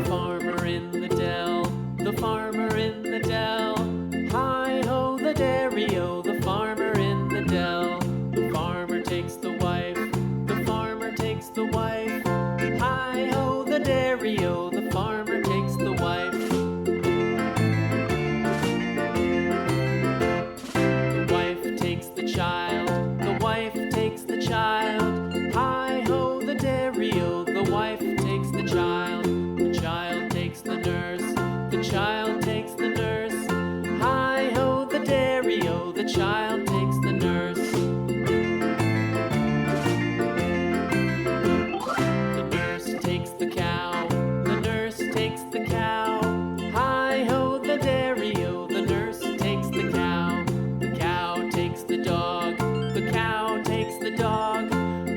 Farmer in the dell, the farmer in the dell. Hi-ho, the dairy-o, the farmer in the dell. The farmer takes the wife, the farmer takes the wife. Hi-ho, the dairy-o, the farmer takes the wife. The wife takes the child, the wife takes the child. Hi-ho, the dairy-o, the wife takes the child. The child takes the nurse, the child takes the nurse. Hi-ho, the dairy-o, the child takes the nurse. The nurse takes the cow, the nurse takes the cow. Hi-ho, the dairy-o, the nurse takes the cow. The cow takes the dog, the cow takes the dog.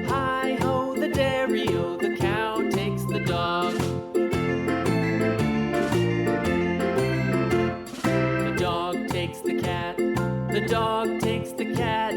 Hi-ho, the dairy-o, the cow takes the dog. The dog takes the cat, the dog takes the cat.